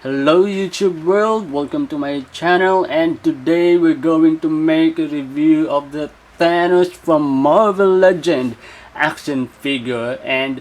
Hello YouTube world, welcome to my channel, and today we're going to make a review of the Thanos from Marvel Legend action figure. And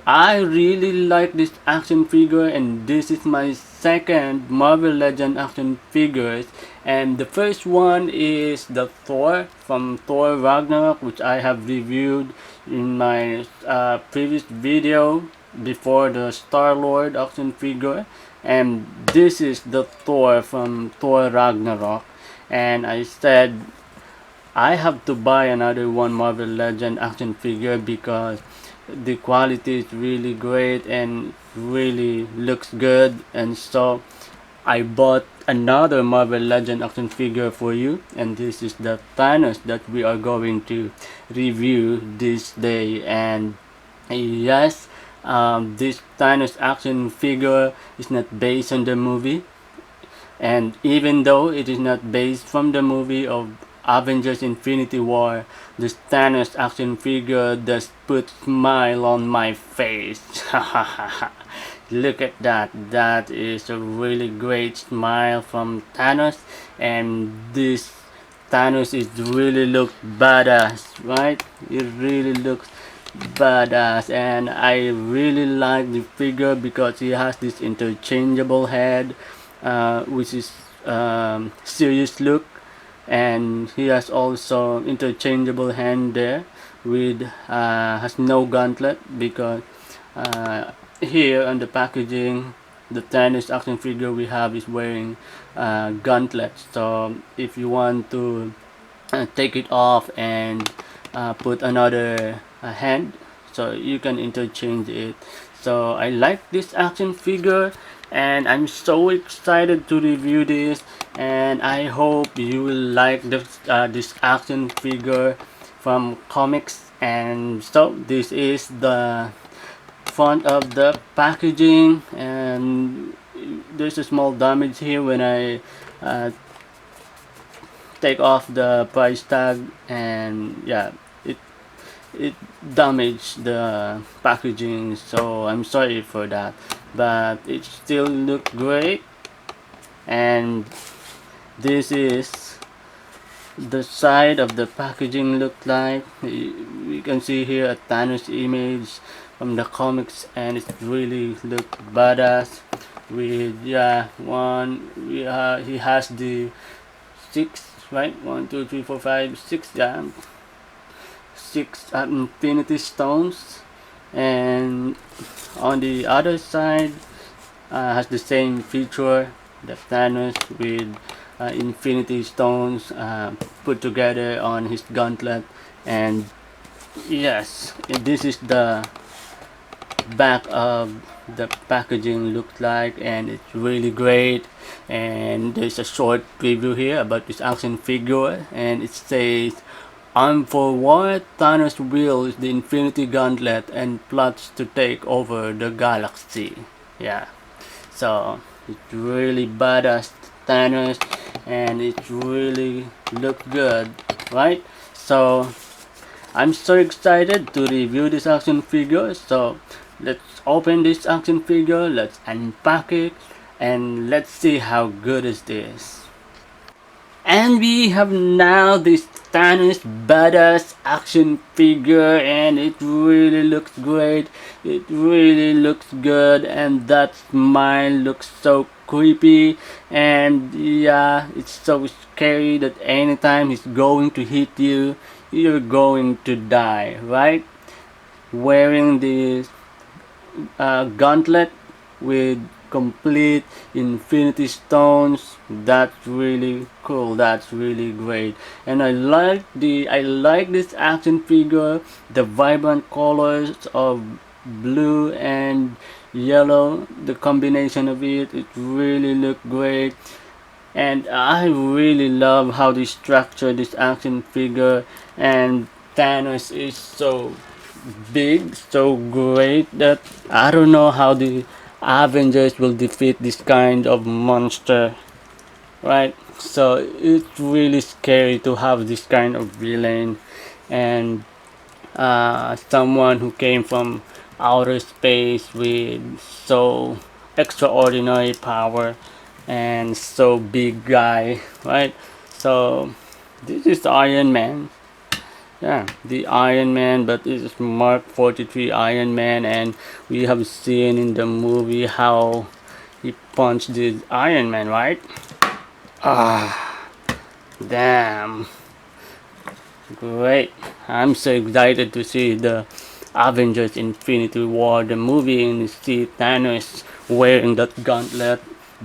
I really like this action figure, and this is my second Marvel Legend action figures. And the first one is the Thor from Thor Ragnarok, which I have reviewed in my previous video before the Star-Lord action figure. And this is the Thor from Thor Ragnarok. And I said I have to buy another one Marvel Legend action figure because the quality is really great and really looks good, and so I bought another Marvel Legend action figure for you, and this is the Thanos that we are going to review this day. And yes, this Thanos action figure is not based on the movie, and even though it is not based from the movie of Avengers Infinity War, the Thanos action figure does put smile on my face. Look at that. That is a really great smile from Thanos, and this Thanos is really look badass, right? It really looks badass, and I really like the figure because he has this interchangeable head, which is serious look, and he has also interchangeable hand there with has no gauntlet because here on the packaging the Thanos action figure we have is wearing gauntlets. So if you want to take it off and put another hand, so you can interchange it. So I like this action figure, and I'm so excited to review this, and I hope you will like this action figure from comics. And so this is the front of the packaging, and there's a small damage here when I take off the price tag, and yeah, it it damaged the packaging, so I'm sorry for that, but it still looked great. And this is the side of the packaging look like. We can see here a Thanos image from the comics, and it really look badass with, yeah, he has the six, right? 1 2 3 4 5 6, yeah, six infinity stones. And on the other side has the same feature, the Thanos with infinity stones put together on his gauntlet. And yes, this is the back of the packaging looks like, and it's really great. And there's a short preview here about this action figure, and it says, "I'm for war, Thanos wields the Infinity Gauntlet and plots to take over the galaxy." Yeah, so it's really badass Thanos, and it really looks good, right? So I'm so excited to review this action figure. So let's open this action figure, let's unpack it, and let's see how good is this. And we have now this Thanos badass action figure, and it really looks great. It really looks good, and that smile looks so creepy. And yeah, it's so scary that anytime he's going to hit you, you're going to die, right? Wearing this gauntlet with complete infinity stones, that's really cool, that's really great. And I like this action figure, the vibrant colors of blue and yellow, the combination of it really look great. And I really love how they structure this action figure. And Thanos is so big, so great, that I don't know how the Avengers will defeat this kind of monster, right? So it's really scary to have this kind of villain, and someone who came from outer space with so extraordinary power and so big guy, right? So this is Iron Man. Yeah, the Iron Man, but it is Mark 43 Iron Man, and we have seen in the movie how he punched this Iron Man, right? Ah, damn. Great. I'm so excited to see the Avengers Infinity War, the movie, and see Thanos wearing that gauntlet,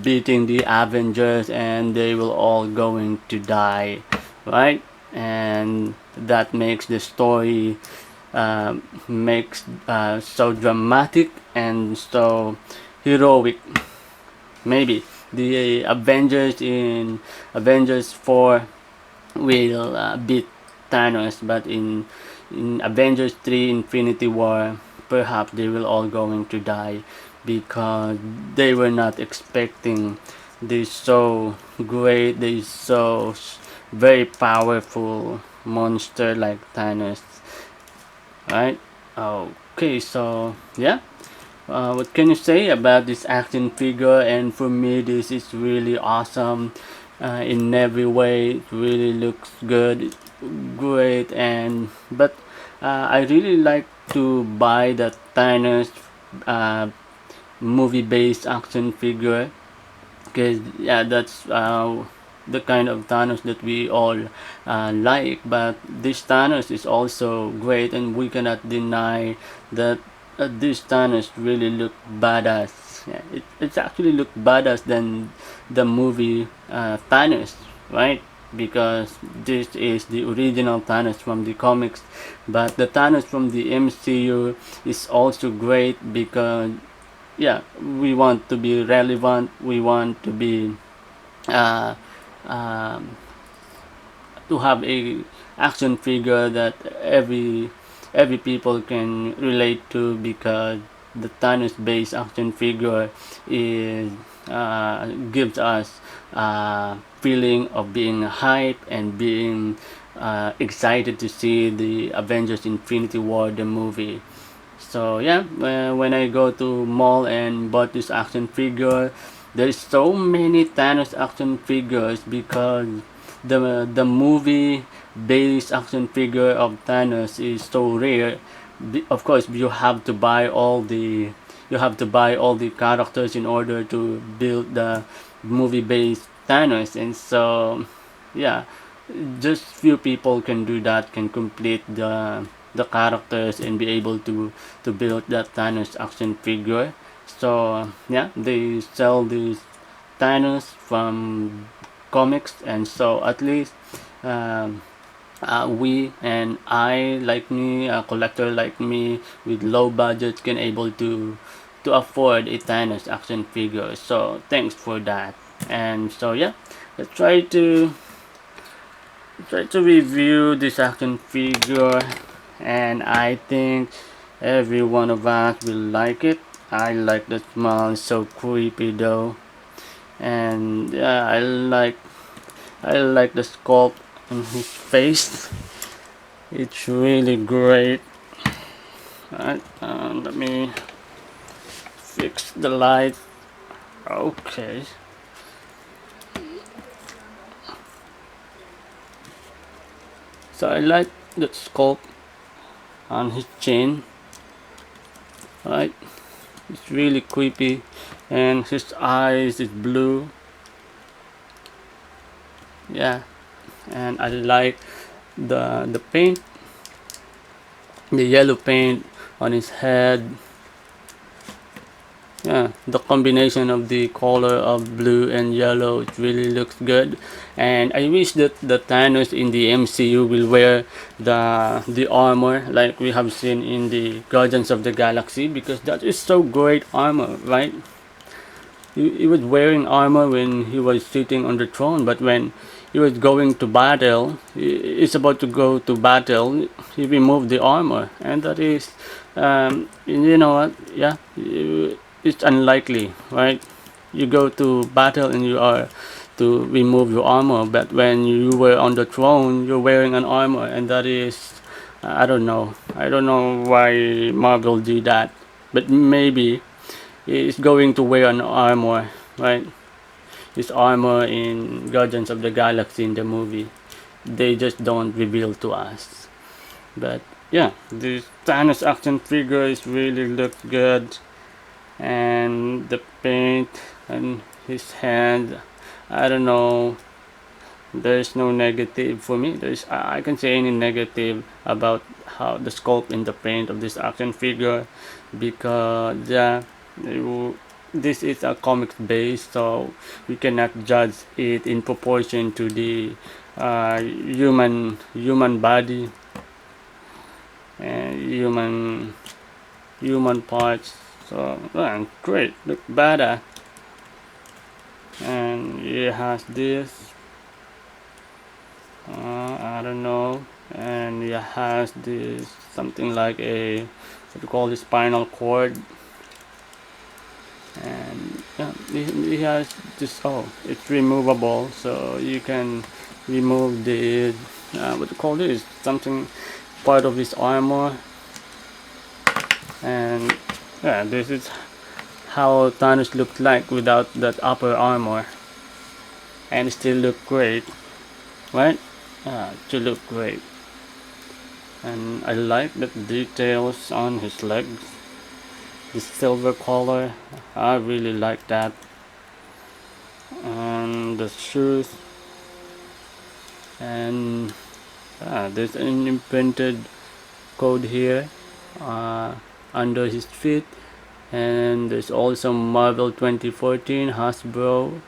beating the Avengers, and they will all going to die, right? And that makes the story makes so dramatic and so heroic. Maybe the Avengers in Avengers 4 will beat Thanos, but in Avengers 3 Infinity War, perhaps they will all going to die because they were not expecting this so great, this so very powerful monster like Thanos, right? Okay, so yeah, what can you say about this action figure? And for me, this is really awesome. In every way, it really looks good, great, and but I really like to buy the Thanos uh, movie-based action figure because yeah, that's the kind of Thanos that we all like. But this Thanos is also great, and we cannot deny that this Thanos really look badass. Yeah, it's actually look badass than the movie Thanos, right? Because this is the original Thanos from the comics, but the Thanos from the MCU is also great because yeah, we want to be relevant, we want to be uh, um, to have a action figure that every people can relate to because the Thanos based action figure is gives us feeling of being hype and being excited to see the Avengers Infinity War the movie. So yeah, when I go to mall and bought this action figure, there's so many Thanos action figures because the movie based action figure of Thanos is so rare. Of course, you have to buy all the characters in order to build the movie based Thanos, and so yeah, just few people can do that, can complete the characters and be able to build that Thanos action figure. So yeah, they sell these Thanos from comics, and so at least um, we and I like me, a collector like me with low budget can able to afford a Thanos action figure. So thanks for that. And so yeah, let's try to review this action figure, and I think every one of us will like it. I like the smile, it's so creepy though, and yeah, I like the sculpt on his face. It's really great. Right, let me fix the light. Okay, so I like the sculpt on his chin. Right, it's really creepy, and his eyes is blue. Yeah, and I like the paint, the yellow paint on his head. Yeah, the combination of the color of blue and yellow, it really looks good. And I wish that the Thanos in the MCU will wear the armor like we have seen in the Guardians of the Galaxy, because that is so great armor, right? He was wearing armor when he was sitting on the throne, but when he was going to battle, he's about to go to battle, he removed the armor, and that is, you know what? Yeah, it's unlikely, right? You go to battle and you are to remove your armor, but when you were on the throne, you're wearing an armor, and that is, I don't know why Marvel did that, but maybe He's going to wear an armor, right? His armor in Guardians of the Galaxy in the movie. They just don't reveal to us. But yeah, this Thanos action figure is really looks good, and the paint and his hand, I don't know, there's no negative for me. There's I can say any negative about how the sculpt in the paint of this action figure, because yeah, this is a comics base, so we cannot judge it in proportion to the human body and human parts. So great, look better. And it has this, I don't know, and it has this something like a what you call the spinal cord, and yeah, it has this. Oh, it's removable, so you can remove the what you call this, something part of this armor. And yeah, this is how Thanos looked like without that upper armor, and it still look great, right? To look great. And I like the details on his legs, the silver color, I really like that. And the shoes, and there's an imprinted code here uh, under his feet. And there's also Marvel 2014 Hasbro.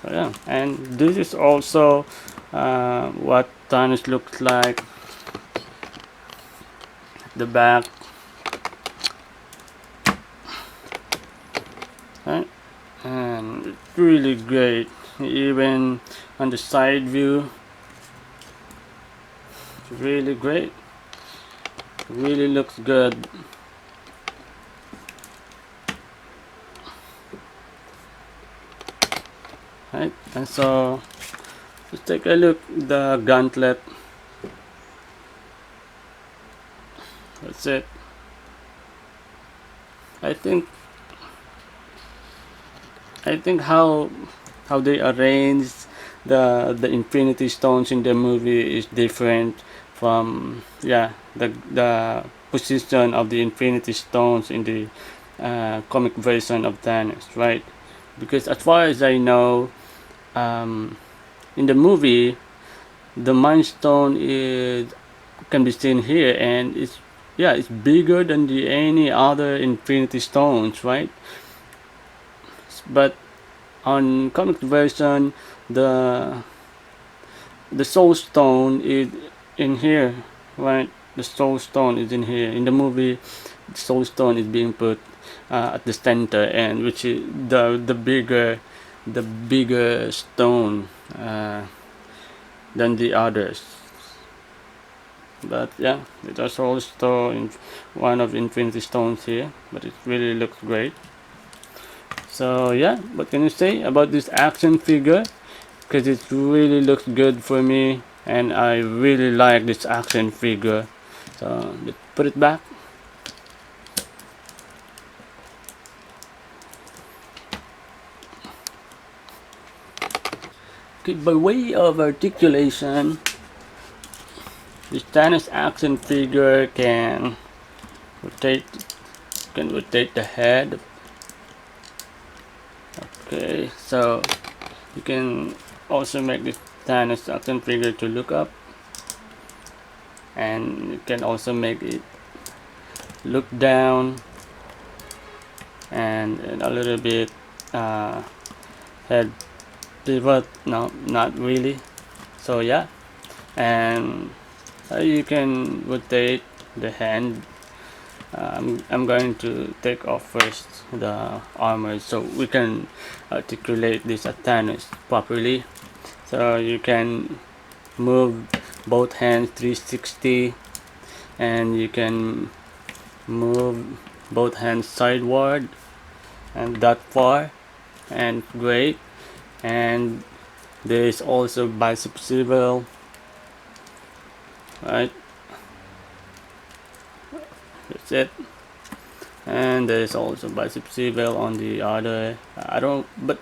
So yeah, and this is also what Thanos looks like at the back, right? And it's really great. Even on the side view, it's really great. Really looks good. Right, and so let's take a look the gauntlet. That's it. I think how they arrange the Infinity Stones in the movie is different from the position of the Infinity Stones in the comic version of Thanos, right? Because as far as I know, in the movie, the Mind Stone is can be seen here, and it's bigger than the any other Infinity Stones, right? But on comic version, the the Soul Stone is in here, right? The Soul Stone is in here. In the movie, the Soul Stone is being put at the center, and which is the bigger stone than the others. But yeah, it is also in one of Infinity Stones here, but it really looks great. So yeah, what can you say about this action figure? Because it really looks good for me, and I really like this action figure. So let's put it back. Okay, by way of articulation, this Thanos action figure rotate can rotate the head. Okay, so you can also make this Thanos action figure to look up, and you can also make it look down, and a little bit head pivot. No, not really. So yeah, and you can rotate the hand. I'm going to take off first the armor so we can articulate this Thanos properly. So you can move both hands 360, and you can move both hands sideward and that far, and great. And there is also bicep swivel, right? That's it. and there's also bicep swivel on the other. I don't, but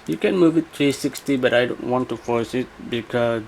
you can move it 360, but I don't want to force it because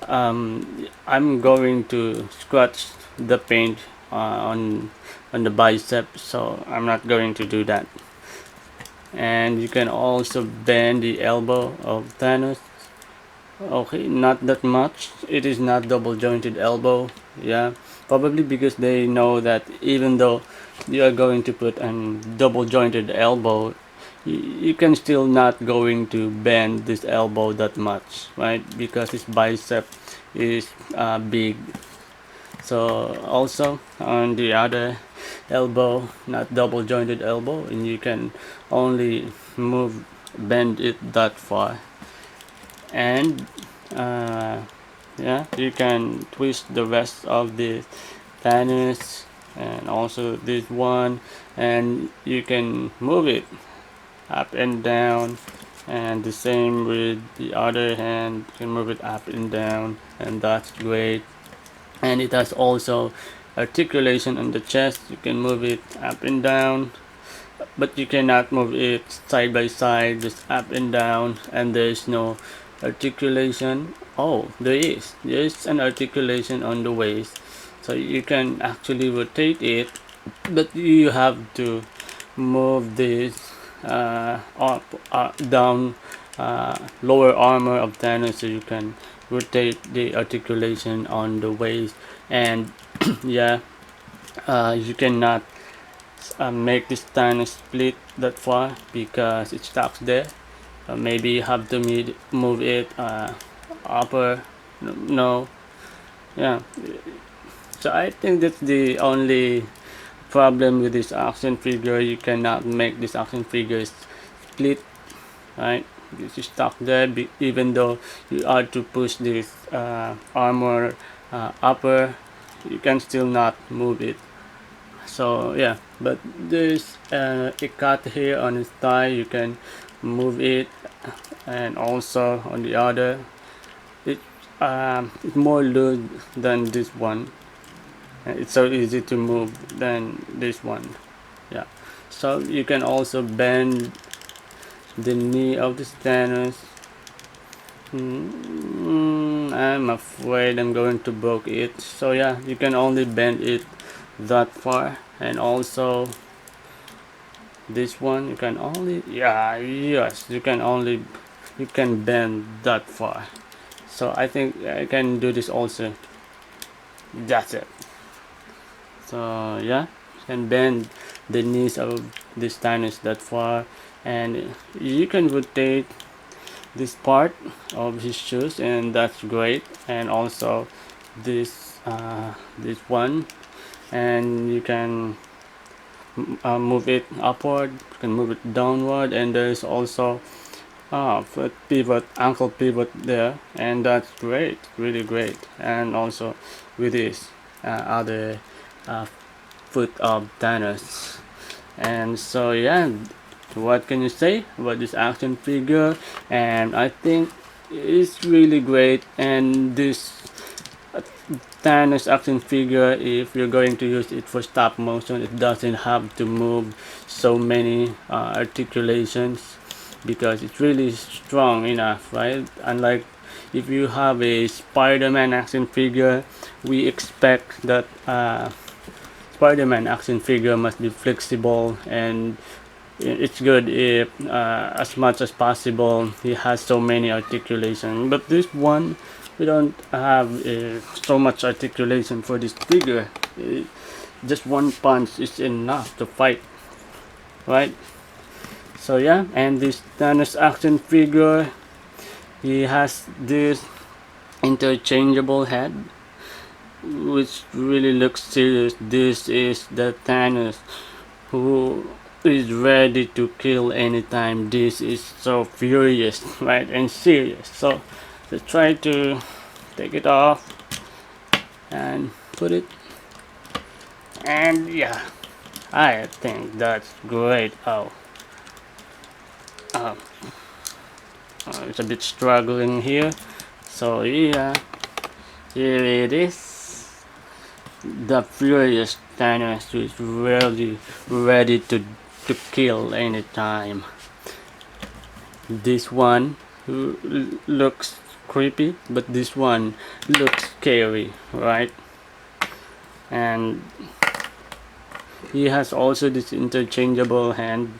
I'm going to scratch the paint on the bicep, so I'm not going to do that. And you can also bend the elbow of Thanos. Okay, not that much. It is not double jointed elbow. Yeah, probably because they know that even though you are going to put a double jointed elbow, you can still not going to bend this elbow that much, right? Because his bicep is big. So also on the other elbow, not double jointed elbow, and you can only bend it that far. And uh, yeah, you can twist the rest of the Thanos and also this one, and you can move it up and down, and the same with the other hand, you can move it up and down, and that's great. And it has also articulation on the chest. You can move it up and down, but you cannot move it side by side, just up and down, and there's no articulation. Oh, there's an articulation on the waist, so you can actually rotate it, but you have to move this up, down, lower armor of Thanos, so you can rotate the articulation on the waist. And yeah, you cannot make this Thanos split that far because it stuck there. Maybe you have to move it upper. No, yeah. So I think that's the only problem with this action figure. You cannot make this action figure split, right? This is stuck there, even though you are to push this armor upper, you can still not move it. So yeah, but there's a cut here on his thigh, you can move it, and also on the other, it it's more loose than this one. It's so easy to move than this one. Yeah, so you can also bend the knee of the Thanos. I'm afraid I'm going to break it. So yeah, you can only bend it that far, and also this one you can only, yeah, yes, you can bend that far. So I think I can do this also. That's it. So yeah, you can bend the knees of this Thanos that far, and you can rotate this part of his shoes, and that's great. And also this one, and you can move it upward, you can move it downward, and there's also foot pivot, ankle pivot there, and that's great, really great. And also with this other uh, foot of Thanos. And so yeah, what can you say about this action figure? And I think it's really great. And this Thanos action figure, if you're going to use it for stop motion, it doesn't have to move so many articulations because it's really strong enough, right? Unlike if you have a Spider-Man action figure, we expect that Spider-Man action figure must be flexible, and it's good if as much as possible he has so many articulation. But this one, we don't have so much articulation for this figure. Just one punch is enough to fight, right? So yeah, and this Thanos action figure, he has this interchangeable head, which really looks serious. This is the Thanos who is ready to kill anytime. This is so furious, right, and serious. So let's try to take it off and put it, and yeah, I think that's great. Oh, it's a bit struggling here. So yeah, here it is, the furious Thanos is really ready to kill anytime. This one looks creepy, but this one looks scary, right? And he has also this interchangeable hand,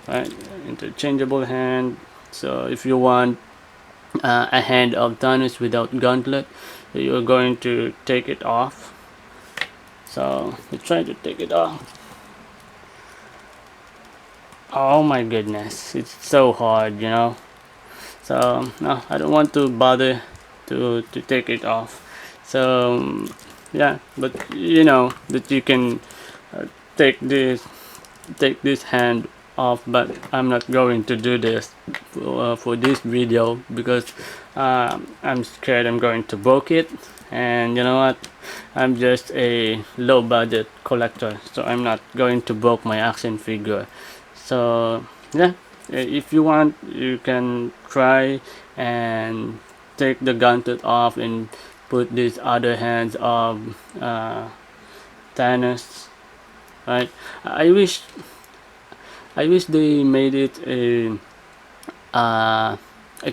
right? Interchangeable hand. So if you want a hand of Thanos without gauntlet, you're going to take it off. So let's try to take it off. Oh my goodness, it's so hard, you know. So no, I don't want to bother to take it off. So yeah, but you know that you can uh, take this take this hand off, but I'm not going to do this for this video because I'm scared I'm going to broke it. And you know what, I'm just a low budget collector, so I'm not going to broke my action figure. So yeah, if you want, you can try and take the gauntlet off and put these other hands of Thanos, right? I wish they made it a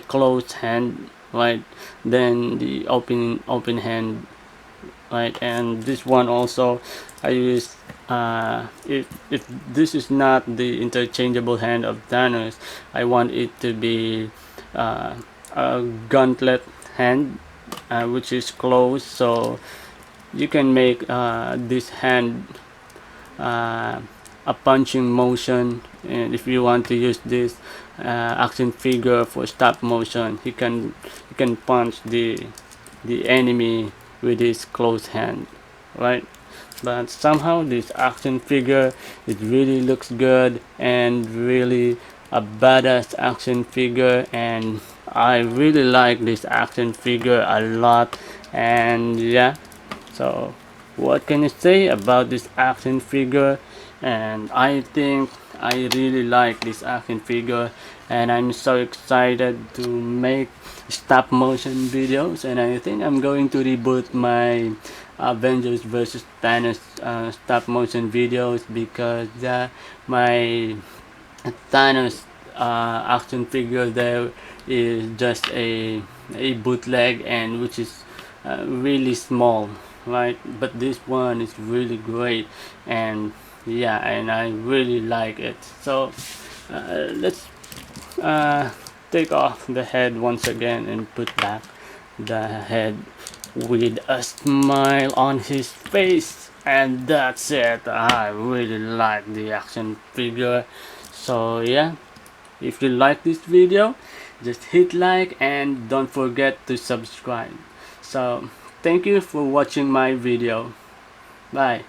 closed hand, right? Then the open hand, right? And this one also, I use if this is not the interchangeable hand of Thanos, I want it to be a gauntlet hand, which is closed, so you can make this hand uh, a punching motion. And if you want to use this action figure for stop motion, he can punch the enemy with his closed hand, right? But somehow this action figure, it really looks good and really a badass action figure, and I really like this action figure a lot. And yeah, so what can you say about this action figure? And I think I really like this action figure, and I'm so excited to make stop motion videos. And I think I'm going to reboot my Avengers versus Thanos stop motion videos, because my Thanos action figure there is just a bootleg, and which is really small, right? But this one is really great, and yeah, and I really like it. So let's uh, take off the head once again and put back the head with a smile on his face, and that's it. I really like the action figure. So yeah, if you like this video, just hit like and don't forget to subscribe. So thank you for watching my video. Bye.